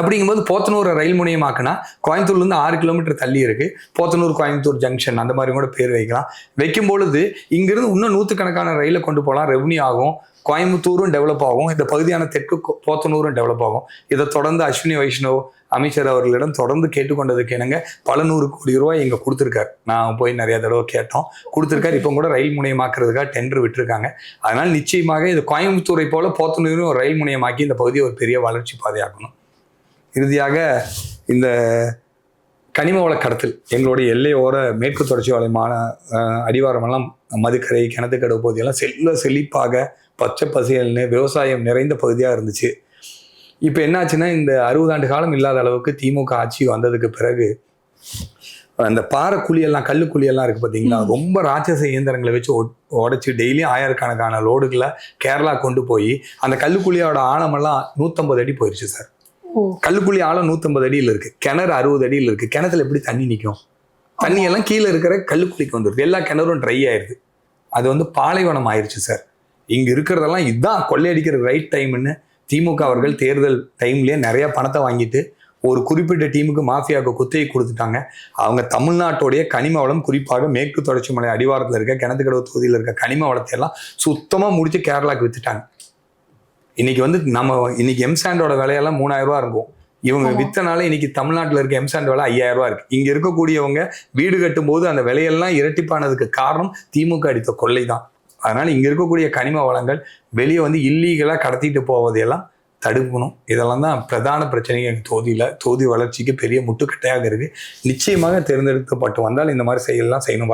அப்படிங்கும்போது போத்தனூர் ரயில் முனையமாக்குனா கோயம்புத்தூர்லேருந்து 6 கிலோமீட்டர் தள்ளி இருக்கு. போத்தனூர் கோயம்புத்தூர் ஜங்ஷன் அந்த மாதிரி கூட பேர் வைக்கலாம். வைக்கும் பொழுது இங்கிருந்து இன்னும் 100கணக்கான ரயிலை கொண்டு போகலாம், ரெவன்யூ ஆகும். கோயம்புத்தூரும் டெவலப் ஆகும், இந்த பகுதியான தெற்கு போத்தனூரும் டெவலப் ஆகும். இதை தொடர்ந்து அஸ்வினி வைஷ்ணவ் அமைச்சர் அவர்களிடம் தொடர்ந்து கேட்டுக்கொண்டதுக்கு என்னங்க பல 100 கோடி ரூபாய் இங்கே கொடுத்துருக்காரு. நான் போய் நிறைய தடவை கேட்டோம், கொடுத்துருக்காரு. இப்போ கூட ரயில் முனையமாக்குறதுக்காக டெண்டர் விட்டுருக்காங்க. அதனால நிச்சயமாக இது கோயம்புத்தூரை போல போத்தனூரும் ஒரு ரயில் முனையமாக்கி இந்த பகுதியை ஒரு பெரிய வளர்ச்சி பாதையாக்கணும். இறுதியாக இந்த கனிம வள கடத்தல் எங்களுடைய எல்லையோர மேற்கு தொடர்ச்சி வளையமான அடிவாரமெல்லாம் மதுக்கரை கிணத்துக்கடவு பகுதியெல்லாம் செழிப்பாக பச்சை பசேல்னு விவசாயம் நிறைந்த பகுதியாக இருந்துச்சு. இப்போ என்னாச்சுன்னா இந்த 60 ஆண்டு காலம் இல்லாத அளவுக்கு திமுக ஆட்சி வந்ததுக்கு பிறகு அந்த பாறை குழியெல்லாம் கல்லு குழியெல்லாம் இருக்கு பார்த்தீங்களா, ரொம்ப ராட்சச இயந்திரங்களை வச்சு உடைச்சு டெய்லியும் ஆயிரக்கணக்கான லோடுகளை கேரளா கொண்டு போய் அந்த கல்லுக்குழியோட ஆழமெல்லாம் 150 அடி போயிடுச்சு சார். கல்லுக்குழி ஆழம் 150 அடியில் இருக்கு, கிணறு 60 அடியில் இருக்கு. கிணத்துல எப்படி தண்ணி நிற்கும்? தண்ணி எல்லாம் கீழே இருக்கிற கல்லுக்குழிக்கு வந்துருது, எல்லா கிணறும் ட்ரை ஆயிடுது. அது வந்து பாலைவனம் ஆயிடுச்சு சார். இங்க இருக்கிறதெல்லாம் இதுதான் கொள்ளையடிக்கிற ரைட் டைம்னு திமுக அவர்கள் தேர்தல் டைம்லயே நிறைய பணத்தை வாங்கிட்டு ஒரு குறிப்பிட்ட டீமுக்கு மாஃபியாவுக்கு குத்தகை கொடுத்துட்டாங்க. அவங்க தமிழ்நாட்டுடைய கனிம வளம், குறிப்பாக மேற்கு தொடர்ச்சி மலை அடிவாரத்தில் இருக்க கிணத்துக்கடவு தொகுதியில் இருக்க கனிம வளத்தை எல்லாம் சுத்தமா முடிச்சு கேரளாவுக்கு வித்துட்டாங்க. இன்னைக்கு வந்து நம்ம இன்னைக்கு எம்சாண்டோட விலையெல்லாம் 3000 ரூபா இருக்கும். இவங்க வித்தனால இன்னைக்கு தமிழ்நாட்டில் இருக்க எம்சாண்ட் விலை 5000 ரூபா இருக்கு. இங்க இருக்கக்கூடியவங்க வீடு கட்டும் போது அந்த விலையெல்லாம் இரட்டிப்பானதுக்கு காரணம் திமுக அடித்த கொள்ளை தான். அதனால இங்க இருக்கக்கூடிய கனிம வளங்கள் வெளியே வந்து இல்லீகலா கடத்திட்டு போவதையெல்லாம் தடுக்கணும். இதெல்லாம் தான் பிரதான பிரச்சனைகள் எங்கள் தொகுதி வளர்ச்சிக்கு பெரிய முட்டுக்கட்டையாக இருக்கு. நிச்சயமாக தேர்ந்தெடுக்கப்பட்டு வந்தால் இந்த மாதிரி செயலாம் செய்யணும்.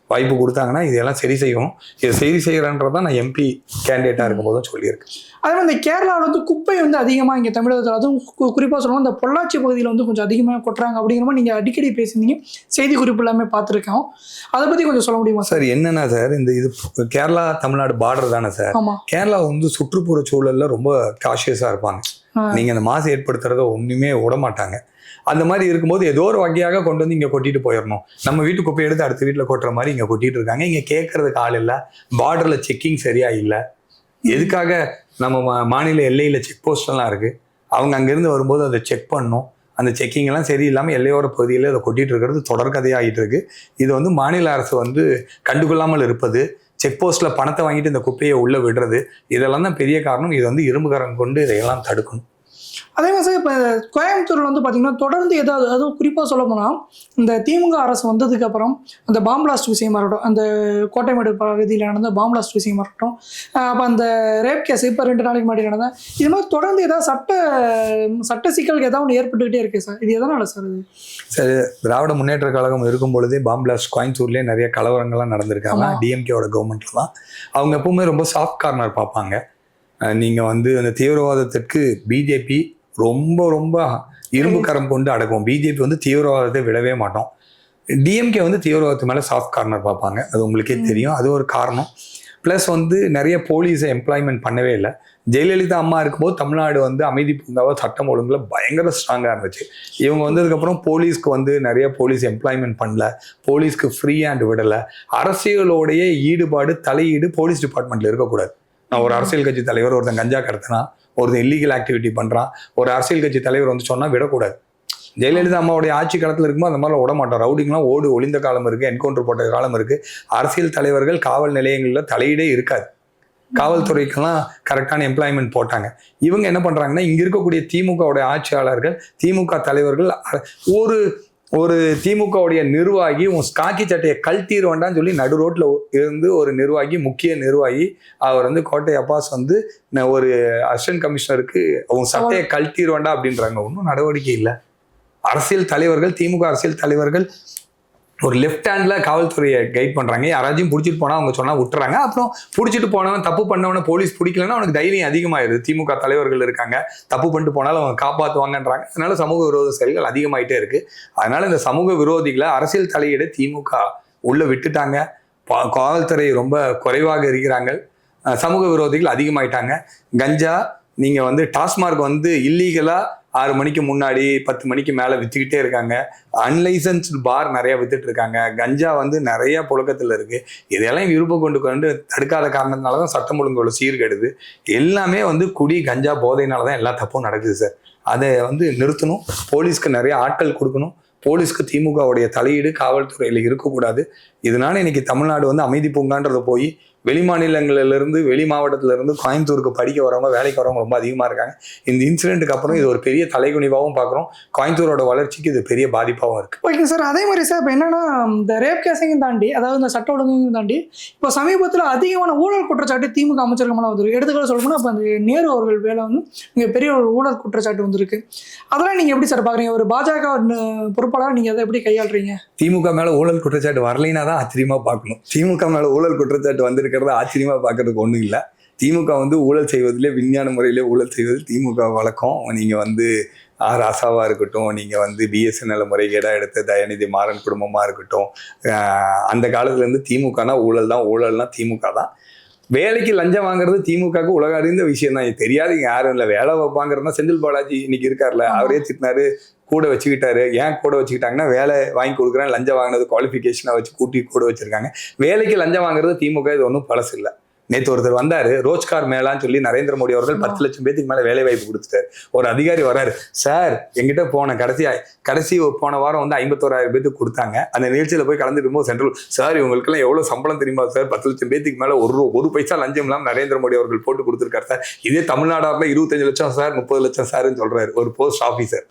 வாய்ப்பு கொடுத்தாங்கன்னா இதெல்லாம் சரி செய்யணும். இதை சரி செய்கிறன்றதான் நான் எம்பி கேண்டிடேட்டாக இருக்கும்போதும் சொல்லியிருக்கேன். அதே மாதிரி இந்த கேரளாவில் வந்து குப்பை வந்து அதிகமாக இங்கே தமிழகத்தில், அதுவும் குறிப்பாக சொல்லணும் இந்த பொள்ளாச்சி பகுதியில் வந்து கொஞ்சம் அதிகமாக கொட்டுறாங்க அப்படிங்கிற மாதிரி நீங்கள் அடிக்கடி பேசியிருந்தீங்க, செய்தி குறிப்பு எல்லாமே பார்த்துருக்கோம். அதை பற்றி கொஞ்சம் சொல்ல முடியுமா சார்? என்னன்னா சார், இது கேரளா தமிழ்நாடு பார்டர் தானே சார். கேரளா வந்து சுற்றுப்புற சூழல்ல ரொம்ப காஷியஸாக இருப்பாங்க. நீங்கள் அந்த மாசு ஏற்படுத்துறத ஒன்றுமே விட மாட்டாங்க. அந்த மாதிரி இருக்கும்போது ஏதோ ஒரு வகையாக கொண்டு வந்து இங்கே கொட்டிட்டு போயிடணும். நம்ம வீட்டு குப்பையை எடுத்து அடுத்த வீட்டில் கொட்டுற மாதிரி இங்கே கொட்டிட்டு இருக்காங்க. இங்கே கேட்கறதுக்கு ஆள் இல்லை, பார்டரில் செக்கிங் சரியா இல்லை. எதுக்காக நம்ம மாநில எல்லையில் செக் போஸ்ட்லாம் இருக்கு, அவங்க அங்கேருந்து வரும்போது அதை செக் பண்ணணும். அந்த செக்கிங் எல்லாம் சரியில்லாமல் எல்லையோர பகுதியில் அதை கொட்டிட்டு இருக்கிறது தொடர்கதையாகிட்டு இருக்கு. இது வந்து மாநில அரசு வந்து கண்டுகொள்ளாமல் இருப்பது, செக் போஸ்ட்ல பணத்தை வாங்கிட்டு இந்த குப்பையை உள்ள விடுறது, இதெல்லாம் தான் பெரிய காரணம். இது வந்து இரும்புகரம் கொண்டு இதையெல்லாம் தடுக்கணும். அதே மாதிரி சார் இப்போ கோயம்புத்தூரில் வந்து பார்த்தீங்கன்னா தொடர்ந்து ஏதாவது, அதுவும் குறிப்பாக சொல்ல போனால் இந்த திமுக அரசு வந்ததுக்கப்புறம் அந்த பாம் பிளாஸ்ட் விஷயமா இருக்கட்டும், அந்த கோட்டைமேடு பகுதியில் நடந்த பாம் பிளாஸ்ட் விஷயமா இருக்கட்டும், அப்போ அந்த ரேப் கேஸ் இப்போ 2 நாளைக்கு முன்னாடி நடந்த, இது மாதிரி தொடர்ந்து ஏதாவது சட்ட சிக்கலுக்கு ஏதாவது ஒன்று ஏற்பட்டுக்கிட்டே இருக்கு சார். இது எதனால சார்? இது சரி, திராவிட முன்னேற்ற கழகம் இருக்கும் பொழுதே பாம் பிளாஸ்ட் கோயம்புத்தூர்லேயே நிறைய கலவரங்கள்லாம் நடந்திருக்காங்க. டிஎம்கேவோட கவர்மெண்ட்ல தான் அவங்க எப்பவுமே ரொம்ப சாஃப்ட் கார்னர் பார்ப்பாங்க. நீங்கள் வந்து அந்த தீவிரவாதத்திற்கு பிஜேபி ரொம்ப ரொம்ப இரும்பு கரம் கொண்டு அடக்கும். பிஜேபி வந்து தீவிரவாதத்தை விடவே மாட்டோம். டிஎம்கே வந்து தீவிரவாதத்து மேலே சாஃப்ட் கார்னர் பார்ப்பாங்க. அது உங்களுக்கே தெரியும், அது ஒரு காரணம். ப்ளஸ் வந்து நிறைய போலீஸை எம்ப்ளாய்மெண்ட் பண்ணவே இல்லை. ஜெயலலிதா அம்மா இருக்கும்போது தமிழ்நாடு வந்து அமைதி பூங்காவை சட்டம் ஒழுங்குல பயங்கர ஸ்ட்ராங்காக இருந்துச்சு. இவங்க வந்ததுக்கப்புறம் போலீஸ்க்கு வந்து நிறைய போலீஸ் எம்ப்ளாய்மெண்ட் பண்ணல, போலீஸ்க்கு ஃப்ரீ ஹேண்ட் விடலை. அரசியலோடைய ஈடுபாடு, தலையீடு போலீஸ் டிபார்ட்மெண்ட்ல இருக்கக்கூடாது. நான் ஒரு அரசியல் கட்சி தலைவர் ஒருத்தன் கஞ்சா கடத்தினா, ஒருத்தன் இல்லீகல் ஆக்டிவிட்டி பண்ணுறான், ஒரு அரசியல் கட்சி தலைவர் வந்து சொன்னால் விடக்கூடாது. ஜெயலலிதா அம்மாவுடைய ஆட்சி காலத்தில் இருக்கும்போது அந்த மாதிரிலாம் விட மாட்டோம். ரவுடிங்லாம் ஒளிந்த காலம் இருக்குது, என்கவுண்டர் போட்ட காலம் இருக்குது. அரசியல் தலைவர்கள் காவல் நிலையங்களில் தலையீடே இருக்காது. காவல்துறைக்கெல்லாம் கரெக்டான எம்ப்ளாய்மெண்ட் போட்டாங்க. இவங்க என்ன பண்ணுறாங்கன்னா, இங்கே இருக்கக்கூடிய திமுகவுடைய ஆட்சியாளர்கள், திமுக தலைவர்கள், ஒரு திமுகவுடைய நிர்வாகி உன் காக்கி சட்டையை கழட்டிட வேண்டாம்னு சொல்லி நடு ரோட்டில் இருந்து ஒரு நிர்வாகி, முக்கிய நிர்வாகி, அவர் வந்து கோட்டை அப்பாஸ் வந்து ஒரு அசிஸ்டன்ட் கமிஷனருக்கு உன் சட்டையை கழட்டிட வேண்டாம் அப்படின்றாங்க. ஒன்றும் நடவடிக்கை இல்லை. அரசியல் தலைவர்கள், திமுக அரசியல் தலைவர்கள் ஒரு லெஃப்ட் ஹேண்ட்ல காவல்துறையை கைட் பண்றாங்க. யாராச்சும் பிடிச்சிட்டு போனா அவங்க சொன்னா விட்டுறாங்க. அப்புறம் பிடிச்சிட்டு போனவன், தப்பு பண்ணவன போலீஸ் பிடிக்கலன்னா அவனுக்கு தைரியம் அதிகமாயிருது. திமுக தலைவர்கள் இருக்காங்க, தப்பு பண்ணிட்டு போனாலும் அவங்க காப்பாற்றுவாங்கன்றாங்க. அதனால சமூக விரோத செயல்கள் அதிகமாயிட்டே இருக்கு. அதனால இந்த சமூக விரோதிகளை அரசியல் தலையீடு திமுக உள்ள விட்டுட்டாங்க. காவல்துறை ரொம்ப குறைவாக இருக்கிறாங்க. சமூக விரோதிகள் அதிகமாயிட்டாங்க. கஞ்சா நீங்க வந்து டாஸ்மார்க் வந்து இல்லீகலா 6 மணிக்கு முன்னாடி 10 மணிக்கு மேலே விற்றுக்கிட்டே இருக்காங்க. அன்லைசன்ஸ்டு பார் நிறையா வித்துட்டு இருக்காங்க. கஞ்சா வந்து நிறைய புழக்கத்தில் இருக்கு. இதெல்லாம் விருப்பம் கொண்டு தடுக்காத காரணத்தினால தான் சட்டம் ஒழுங்கோட சீர்கெடுது. எல்லாமே வந்து குடி, கஞ்சா, போதையினால தான் எல்லா தப்பும் நடக்குது சார். அதை வந்து நிறுத்தணும். போலீஸ்க்கு நிறைய ஆட்கள் கொடுக்கணும். போலீஸ்க்கு திமுகவுடைய தலையீடு காவல்துறையில் இருக்கக்கூடாது. இதனால இன்னைக்கு தமிழ்நாடு வந்து அமைதி பூங்கான்றத போய் வெளி மாநிலங்களிலிருந்து வெளி மாவட்டத்திலிருந்து கோயம்புத்தூருக்கு படிக்க வரவங்க வேலைக்கு வரவங்க ரொம்ப அதிகமாக இருக்காங்க. இந்த இன்சிடென்ட்டுக்கு அப்புறம் இது ஒரு பெரிய தலைகுனிவாகவும் பார்க்குறோம். கோயம்புத்தூரோட வளர்ச்சிக்கு இது பெரிய பாதிப்பாகவும் இருக்கு. ஓகே சார், அதே மாதிரி சார் இப்போ என்னன்னா இந்த ரேப் கேஸையும் தாண்டி, அதாவது இந்த சட்ட ஒழுங்கையும் தாண்டி இப்போ சமீபத்தில் அதிகமான ஊழல் குற்றச்சாட்டு திமுக அமைச்சர்கள் மேலே வந்துருக்கு. எடுத்துக்காட்டு சொல்லணும்னா இப்போ அந்த நேரு அவர்கள் வேலை வந்து இங்கே பெரிய ஒரு ஊழல் குற்றச்சாட்டு வந்திருக்கு. அதெல்லாம் நீங்கள் எப்படி சார் பார்க்குறீங்க? ஒரு பாஜக பொறுப்பாளர் நீங்கள் அதை எப்படி கையாளுறீங்க? திமுக மேலே ஊழல் குற்றச்சாட்டு வரலைன்னா தான் ஆச்சரியமா பார்க்கணும். திமுக மேலே ஊழல் குற்றச்சாட்டு வந்திருக்கிறத ஆச்சரியமா பார்க்கறதுக்கு ஒன்றும் இல்லை. திமுக வந்து ஊழல் செய்வதிலே விஞ்ஞான முறையிலே ஊழல் செய்வது திமுக வழக்கம். நீங்கள் வந்து ராசாவாக இருக்கட்டும், நீங்கள் வந்து பிஎஸ்என்எல் முறைகேடாக எடுத்த தயாநிதி மாறன் குடும்பமாக இருக்கட்டும், அந்த காலத்துலேருந்து திமுகனா ஊழல்னா திமுக தான். வேலைக்கு லஞ்சம் வாங்குறது திமுகவுக்கு உலக அறிந்த விஷயம் தான். தெரியாது யாரும் இல்லை. வேலை வைப்பாங்கிறதுனா செந்தில் பாலாஜி இன்னைக்கு இருக்கார்ல, அவரே திட்டினாரு, கூட வச்சுக்கிட்டாரு. ஏன் கூட வச்சுக்கிட்டாங்கன்னா வேலை வாங்கி கொடுக்குறேன், லஞ்சம் வாங்கினது குவாலிஃபிகேஷனாக வச்சு கூட்டி கூட வச்சிருக்காங்க. வேலைக்கு லஞ்சம் வாங்குறது திமுக இது ஒன்றும் பழசு இல்லை. நேற்று ஒருத்தர் வந்தாரு, ரோஜ்கார் மேலான்னு சொல்லி நரேந்திர மோடி அவர்கள் 10 லட்சம் பேத்துக்கு மேலே வேலை வாய்ப்பு கொடுத்துட்டாரு. ஒரு அதிகாரி வராரு, சார் எங்கிட்ட கடைசி போன வாரம் வந்து 51,000 பேத்துக்கு கொடுத்தாங்க. அந்த நிகழ்ச்சியில் போய் கலந்துட்டு போது சென்ட்ரல், சார் இவங்களுக்கெல்லாம் எவ்வளோ சம்பளம் தெரியுமா சார்? 10 லட்சம் பேத்துக்கு மேலே ஒரு பைசா லஞ்சம் இல்லாமல் நரேந்திர மோடி அவர்கள் போட்டு கொடுத்துருக்காரு சார். இதே தமிழ்நாடுல 25 லட்சம் சார், 30 லட்சம் சார்ன்னு சொல்றாரு ஒரு போஸ்ட் ஆஃபீஸர்.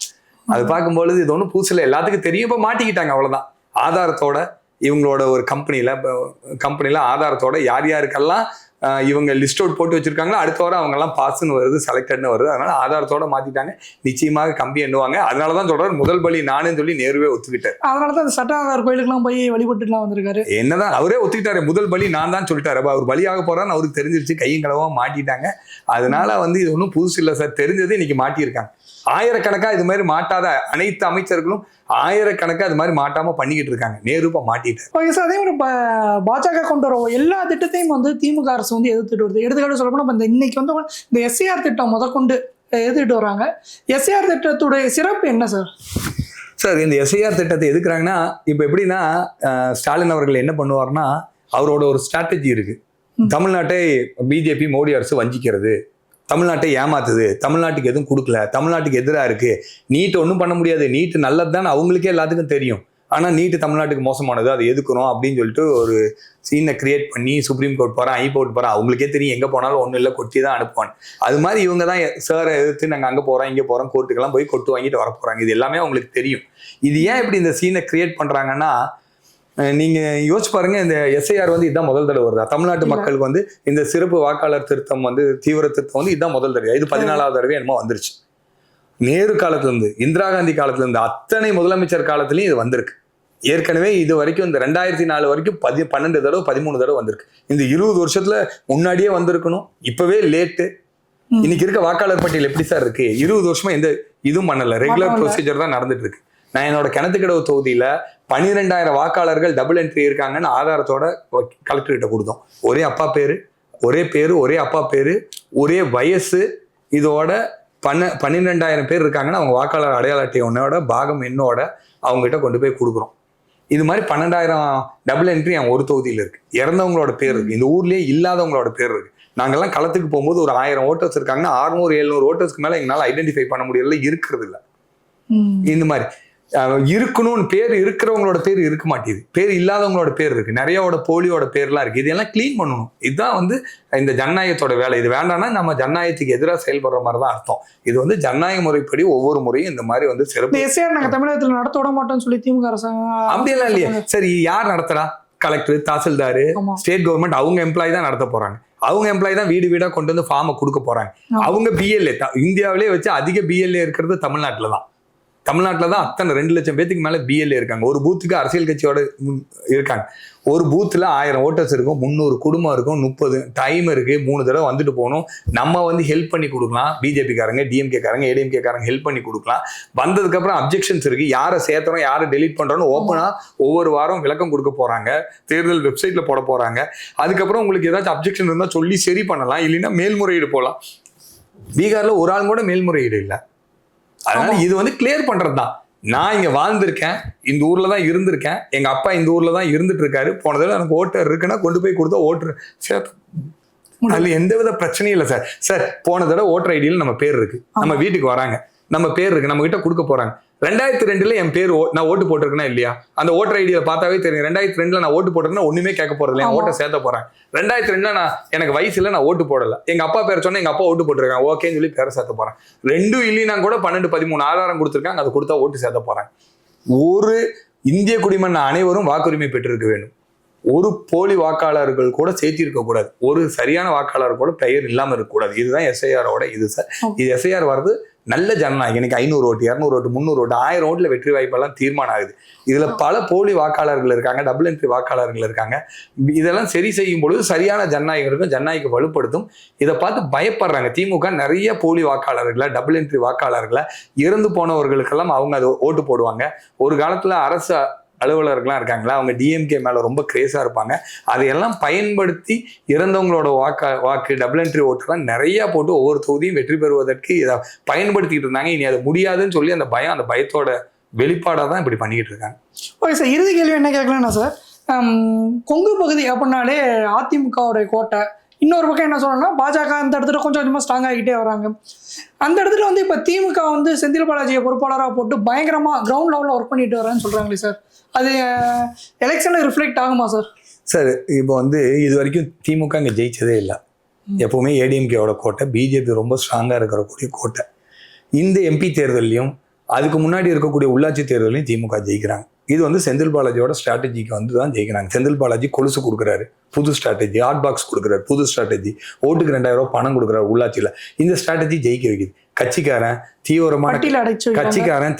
அது பார்க்கும்பொழுது இது ஒன்றும் புதுசில் எல்லாத்துக்கும் தெரியும். இப்போ மாட்டிக்கிட்டாங்க, அவ்வளோதான். ஆதாரத்தோட இவங்களோட ஒரு கம்பெனியில் ஆதாரத்தோட யார் யாருக்கெல்லாம் இவங்க லிஸ்ட் அவுட் போட்டு வச்சிருக்காங்களோ அடுத்த வாரம் அவங்கெல்லாம் பாஸ்ன்னு வருது, செலக்டட்னு வருது. அதனால ஆதாரத்தோட மாத்திட்டாங்க. நிச்சயமாக கம்பி எண்ணுவாங்க. அதனாலதான் சொல்றாரு முதல் பலி நானுன்னு சொல்லி நேருவே ஒத்துக்கிட்டாரு. அதனாலதான் அந்த சட்டாதார் கோயிலுக்குலாம் போய் வழிபட்டுலாம் வந்திருக்காரு. என்னதான் அவரே ஒத்துக்கிட்டாரு, முதல் பலி நான் தான் சொல்லிட்டாரு. அவர் பலியாக போறான்னு அவருக்கு தெரிஞ்சிருச்சு. கையும் களவா மாட்டிட்டாங்க. அதனால வந்து இது ஒன்றும் புதுசு இல்லை சார். தெரிஞ்சது இன்னைக்கு மாட்டியிருக்காங்க. ஆயிரக்கணக்கா இது மாதிரி மாட்டாத அனைத்து அமைச்சர்களும் ஆயிரக்கணக்கா இது மாதிரி மாட்டாம பண்ணிக்கிட்டு இருக்காங்க. நேரு மாட்டிட்டாரு. ஓகே சார், அதே மாதிரி பாஜக கொண்டு வர எல்லா திட்டத்தையும் வந்து திமுக அரசு வந்து எதிர்த்துட்டு வருது. எடுத்துக்காட்டு சொல்ல போனா இந்த இன்னைக்கு வந்து இந்த எஸ்ஏஆர் திட்டம் முதற்கொண்டு எதிர்த்துட்டு வராங்க. எஸ்ஏஆர் திட்டத்துடைய சிறப்பு என்ன சார்? சார் இந்த எஸ்ஐஆர் திட்டத்தை எதுக்குறாங்கன்னா, இப்போ எப்படின்னா ஸ்டாலின் அவர்கள் என்ன பண்ணுவார்னா, அவரோட ஒரு ஸ்ட்ராட்டஜி இருக்கு. தமிழ்நாட்டை பிஜேபி மோடி அரசு வஞ்சிக்கிறது, தமிழ்நாட்டை ஏமாத்துது, தமிழ்நாட்டுக்கு எதுவும் கொடுக்கல, தமிழ்நாட்டுக்கு எதிராக இருக்கு, நீட் ஒன்றும் பண்ண முடியாது, நீட் நல்லது தான் அவங்களுக்கே எல்லாத்துக்கும் தெரியும், ஆனால் நீட்டு தமிழ்நாட்டுக்கு மோசமானது, அதை எதுக்கணும் அப்படின்னு சொல்லிட்டு ஒரு சீனை கிரியேட் பண்ணி சுப்ரீம் கோர்ட் போகிறேன், ஹைகோர்ட் போகிறேன், அவங்களுக்கே தெரியும் எங்கே போனாலும் ஒன்றும் இல்லை, கொட்டி தான் அனுப்புவாங்க. அது மாதிரி இவங்க தான் சாரை எதிர்த்து நாங்கள் அங்கே போகிறோம் இங்கே போகிறோம் கோர்ட்டுக்கெல்லாம் போய் கொட்டு வாங்கிட்டு வர போகிறாங்க. இது எல்லாமே அவங்களுக்கு தெரியும். இது ஏன் இப்படி இந்த சீனை கிரியேட் பண்ணுறாங்கன்னா, நீங்க யோசிச்சு பாருங்க, இந்த எஸ்ஐஆர் வந்து இதுதான் முதல் தடவை வருதா தமிழ்நாட்டு மக்களுக்கு வந்து இந்த சிறப்பு வாக்காளர் திருத்தம் வந்து தீவிர திருத்தம் வந்து இதுதான் முதல் தடவை. இது 14வது தடவை என்னமோ வந்துருச்சு. நேரு காலத்துல இருந்து, இந்திரா காந்தி காலத்துல இருந்து, அத்தனை முதலமைச்சர் காலத்திலயும் இது வந்திருக்கு. ஏற்கனவே இது வரைக்கும் இந்த 2004 வரைக்கும் 12 தடவை 13 தடவை வந்திருக்கு. இந்த 20 வருஷத்துல முன்னாடியே வந்திருக்கணும். இப்பவே லேட்டு. இன்னைக்கு இருக்க வாக்காளர் பட்டியல் எப்படி சார் இருக்கு? 20 வருஷமா எந்த இதுவும் பண்ணல. ரெகுலர் ப்ரொசீஜர் தான் நடந்துட்டு இருக்கு. நான் என்னோட கிணத்துக்கடவு தொகுதியில 12,000 வாக்காளர்கள் டபுள் என்ட்ரி இருக்காங்கன்னு ஆதாரத்தோட கலெக்டர்கிட்ட கொடுத்தோம். ஒரே அப்பா பேரு, ஒரே அப்பா பேரு, ஒரே வயசு, இதோட 12,000 பேர் இருக்காங்கன்னா அவங்க வாக்காளர் அடையாள அட்டை ஒன்னோட பாகம் என்னோட அவங்ககிட்ட கொண்டு போய் கொடுக்குறோம். இது மாதிரி 12,000 டபுள் என்ட்ரி என் ஒரு தொகுதியில் இருக்கு. இறந்தவங்களோட பேர் இருக்கு, இந்த ஊர்லயே இல்லாதவங்களோட பேர் இருக்கு. நாங்கெல்லாம் களத்துக்கு போகும்போது ஒரு 1000 ஓட்டர்ஸ் இருக்காங்கன்னா 600-700 ஓட்டர்ஸ்க்கு மேல எங்களால் ஐடென்டிஃபை பண்ண முடியல, இருக்கிறது இல்லை. இந்த மாதிரி இருக்கணும்னு பேர் இருக்கிறவங்களோட பேர் இருக்க மாட்டேது, பேர் இல்லாதவங்களோட பேர் இருக்கு, நிறையோட போலியோட பேர்லாம் இருக்கு. இதெல்லாம் கிளீன் பண்ணணும். இதுதான் வந்து இந்த ஜனநாயகத்தோட வேலை. இது வேண்டாம்னா நம்ம ஜனநாயகத்துக்கு எதிராக செயல்படுற மாதிரி தான் அர்த்தம். இது வந்து ஜனநாயக முறைப்படி ஒவ்வொரு முறையும் இந்த மாதிரி வந்து சிறப்பு நாங்க தமிழகத்தில் நடத்த விட மாட்டோம்னு சொல்லி திமுக அரசாங்கம் அப்படியெல்லாம் இல்லையே. சரி, யார் நடத்துறா? கலெக்டர், தாசில்தாரு, ஸ்டேட் கவர்மெண்ட் அவங்க எம்ப்ளாயி தான் நடத்த போறாங்க. அவங்க எம்ப்ளாயி தான் வீடு வீடா கொண்டு வந்து ஃபார்மை கொடுக்க போறாங்க. அவங்க பிஎல்ஏ இந்தியாவிலே வச்சு அதிக பிஎல்ஏ இருக்கிறது தமிழ்நாட்டில் தான். தமிழ்நாட்டில் தான் அத்தனை 2 லட்சம் பேத்துக்கு மேலே பிஎல்ஏ இருக்காங்க. ஒரு பூத்துக்கு அரசியல் கட்சியோட இருக்காங்க. ஒரு பூத்தில் 1000 ஓட்டர்ஸ் இருக்கும், 300 குடும்பம் இருக்கும், 30 டைம் இருக்கு, 3 தடவை வந்துட்டு போகணும். நம்ம வந்து ஹெல்ப் பண்ணி கொடுக்கலாம். பிஜேபிக்காரங்க, டிஎம்கேக்காரங்க, ஏடிஎம்கேக்காரங்க ஹெல்ப் பண்ணி கொடுக்கலாம். வந்ததுக்கப்புறம் அப்ஜெக்ஷன்ஸ் இருக்கு, யாரை சேர்த்துறோம் யாரை டெலிட் பண்றோம்னு ஓப்பனா ஒவ்வொரு வாரம் விளக்கம் கொடுக்க போறாங்க. தேர்தல் வெப்சைட்ல போட போறாங்க. அதுக்கப்புறம் உங்களுக்கு ஏதாச்சும் அப்ஜெக்ஷன் இருந்தால் சொல்லி சரி பண்ணலாம், இல்லைன்னா மேல்முறையீடு போகலாம். பீகார்ல ஒரு ஆள் கூட மேல்முறையீடு இல்லை. அதனால இது வந்து கிளியர் பண்றது தான். நான் இங்க வாழ்ந்திருக்கேன், இந்த ஊர்ல தான் இருந்திருக்கேன், எங்க அப்பா இந்த ஊர்ல தான் இருந்துட்டு இருக்காரு, போன தடவை எனக்கு ஓட்டர் இருக்குன்னா கொண்டு போய் கொடுத்தா ஓட்டர் சேர்த்து அதுல எந்த வித பிரச்சனையும் இல்லை சார். சார் போன தடவை ஓட்டர் ஐடியில் நம்ம பேர் இருக்கு, நம்ம வீட்டுக்கு வராங்க, நம்ம பேர் இருக்கு, நம்ம கிட்ட கொடுக்க போறாங்க. 2002 என் பேர் நான் ஓட்டு போட்டிருக்கேன்னா இல்லையா? அந்த ஓட்டர் ஐடியை பார்த்தாவே தெரியும். 2002 நான் ஓட்டு போட்டிருக்கேன்னா ஒண்ணுமே கேட்க போறது இல்லை, ஓட்டை சேர்த்த போறேன். 2002 நான் எனக்கு வயசுல நான் ஓட்டு போடல, எங்க அப்பா பேரை சொன்னா எங்க அப்பா ஓட்டு போட்டிருக்காங்க, ஓகேன்னு சொல்லி பேரை சேர்த்த போறேன். ரெண்டும் இல்லைன்னா கூட 12-13 ஆதாரம் கொடுத்துருக்காங்க, அதை கொடுத்தா ஓட்டு சேர்த்த போறேன். ஒரு இந்திய குடிமகன் அனைவரும் வாக்குரிமை பெற்றிருக்க வேண்டும். ஒரு போலி வாக்காளர்கள் கூட சேர்த்திருக்க கூடாது, ஒரு சரியான வாக்காளர் கூட பெயர் இல்லாம இருக்கக்கூடாது. இதுதான் எஸ்ஐஆரோட இது சார். இது எஸ்ஐஆர் வர்றது நல்ல ஜனநாயகம். எனக்கு 500 ஓட்டு, 200 ஓட்டு, 300 ஓட்டு, 1000 ஓட்டுல வெற்றி வாய்ப்பெல்லாம் தீர்மானம் ஆகுது. இதுல பல போலி வாக்காளர்கள் இருக்காங்க, டபுள் என்ட்ரி வாக்காளர்கள் இருக்காங்க. இதெல்லாம் சரி செய்யும் பொழுது சரியான ஜனநாயகம் இருக்கும், ஜனநாயகம் வலுப்படுத்தும். இதை பார்த்து பயப்படுறாங்க திமுக. நிறைய போலி வாக்காளர்களை, டபுள் என்ட்ரி வாக்காளர்களை, இறந்து போனவர்களுக்கெல்லாம் அவங்க அதை ஓட்டு போடுவாங்க. ஒரு காலத்துல அரசு அலுவலர்கள்லாம் இருக்காங்களா, அவங்க டிஎம்கே மேல ரொம்ப கிரேஸா இருப்பாங்க. அதையெல்லாம் பயன்படுத்தி இறந்தவங்களோட வாக்கு டபுள் என்ட்ரி ஓட்டுலாம் நிறைய போட்டு ஒவ்வொரு தொகுதியும் வெற்றி பெறுவதற்கு இதை பயன்படுத்திட்டு இருந்தாங்க. இனி அது முடியாதுன்னு சொல்லி அந்த பயத்தோட வெளிப்பாடாக தான் இப்படி பண்ணிக்கிட்டு இருக்காங்க. ஓகே சார், இறுதி கேள்வி என்ன கேட்கலாம்னா சார், கொங்கு பகுதி அப்படின்னாலே அதிமுகவுடைய கோட்டை. இன்னொரு பக்கம் என்ன சொல்லணும்னா பாஜக அந்த இடத்துல கொஞ்சம் கொஞ்சமாக ஸ்ட்ராங் ஆகிட்டே வராங்க. அந்த இடத்துல வந்து இப்போ திமுக வந்து செந்தில் பாலாஜியை பொறுப்பாளராக போட்டு பயங்கரமாக கிரவுண்ட் லெவலில் ஒர்க் பண்ணிட்டு வரான்னு சொல்கிறாங்களே சார், அது எலெக்ஷனில் ரிஃப்ளெக்ட் ஆகுமா சார்? சார் இப்போ வந்து இது வரைக்கும் திமுக இங்கே ஜெயிச்சதே இல்லை. எப்பவுமே ஏடிஎம்கேவோட கோட்டை, பிஜேபி ரொம்ப ஸ்ட்ராங்காக இருக்கக்கூடிய கோட்டை. இந்த எம்பி தேர்தலையும் அதுக்கு முன்னாடி இருக்கக்கூடிய உள்ளாட்சி தேர்தலையும் திமுக ஜெயிக்கிறாங்க. இது வந்து செந்தில் பாலாஜியோட ஸ்ட்ராட்டஜிக்கு வந்து தான் ஜெயிக்கிறாங்க. செந்தில் பாலாஜி கொலுசு கொடுக்குறாரு, புது ஸ்ட்ராட்டஜி. ஹாட் பாக்ஸ் கொடுக்குறாரு, புது ஸ்ட்ராட்டஜி. ஓட்டுக்கு 2000 ரூபாய் பணம் கொடுக்குறாரு உள்ளாட்சியில். இந்த ஸ்ட்ராட்டஜி ஜெயிக்க வைக்குது. கட்சிக்காரன்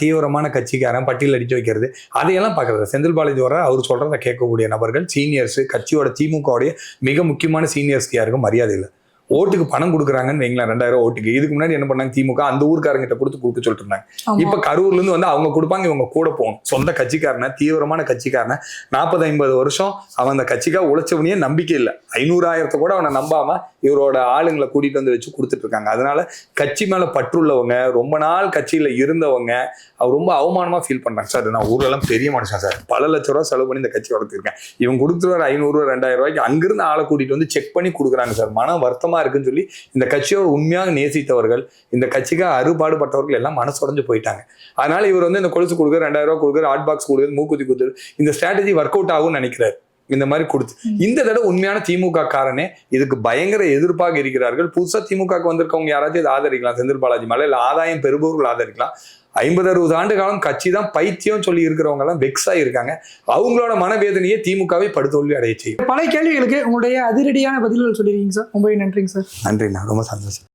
தீவிரமான கட்சிக்காரன் பட்டியல் அடிச்சு வைக்கிறது, அதையெல்லாம் பார்க்கறது. செந்தில் பாலாஜி வர அவர் சொல்றதை கேட்கக்கூடிய நபர்கள் சீனியர்ஸ், கட்சியோட திமுகவுடைய மிக முக்கியமான சீனியர்ஸ்க்கு யாருக்கும் மரியாதை இல்லை. ஓட்டுக்கு பணம் கொடுக்குறாங்கன்னு வைங்களேன், 2000 ஓட்டுக்கு. இதுக்கு முன்னாடி என்ன பண்ணாங்க திமுக, அந்த ஊருக்காரங்கிட்ட கொடுக்க சொல்லிட்டு இருந்தாங்க. இப்ப கரூர்ல இருந்து வந்து அவங்க கொடுப்பாங்க, இவங்க கூட போகணும். சொந்த கட்சிக்காரன, தீவிரமான கட்சிக்காரன, 40-50 வருஷம் அவன் அந்த கட்சிக்காக உழைச்சவனையே நம்பிக்கை இல்லை. 500,000 கூட அவனை நம்பாம இவரோட ஆளுங்களை கூட்டிட்டு வந்து வச்சு கொடுத்துட்டு இருக்காங்க. அதனால கட்சி மேல பற்றுள்ளவங்க, ரொம்ப நாள் கட்சியில இருந்தவங்க அவர் ரொம்ப அவமானமா ஃபீல் பண்றாங்க. சார் நான் ஊர்ல எல்லாம் பெரிய மனுஷன் சார், பல லட்சம் ரூபாய் செலவு பண்ணி இந்த கட்சி வளர்த்துருக்கேன், இவங்க கொடுத்துருவாரு 500-2000 ரூபாய்க்கு அங்கிருந்து ஆளை கூட்டிட்டு வந்து செக் பண்ணி கொடுக்குறாங்க சார். மன வருத்தமா இருக்குன்னு சொல்லி இந்த கட்சியோட உண்மையாக நேசித்தவர்கள், இந்த கட்சிக்காக அறுபாடுபட்டவர்கள் எல்லாம் மனசுடைஞ்சு போயிட்டாங்க. அதனால இவர் வந்து இந்த கொலுசு கொடுக்குற, 2000 ரூபாய் கொடுக்குற, ஹாட் பாக்ஸ் கொடுக்குறது, மூக்குத்தி கொடுக்குறது, இந்த ஸ்ட்ராட்டஜி ஒர்க் அவுட் ஆகும்னு நினைக்கிறாரு. இந்த மாதிரி கொடுத்து இந்த தடவை உண்மையான திமுக காரனே இதுக்கு பயங்கர எதிர்ப்பாக இருக்கிறார்கள். புதுசா திமுக வந்திருக்கவங்க யாராச்சும் இதை ஆதரிக்கலாம், செந்தில் பாலாஜி மேல இல்ல ஆதாயம் பெறுபவர்கள் ஆதரிக்கலாம். 50-60 ஆண்டு காலம் கட்சி தான் பைத்தியம் சொல்லி இருக்கிறவங்க எல்லாம் வெக்ஸா இருக்காங்க. அவங்களோட மனவேதனையே திமுகவை படுதோல்வி அடைய செய்யும். பல கேள்விகளுக்கு உங்களுடைய அதிரடியான பதில்கள் சொல்லிருக்கீங்க சார், ரொம்ப நன்றிங்க சார். நன்றிண்ணா, ரொம்ப சந்தோஷம்.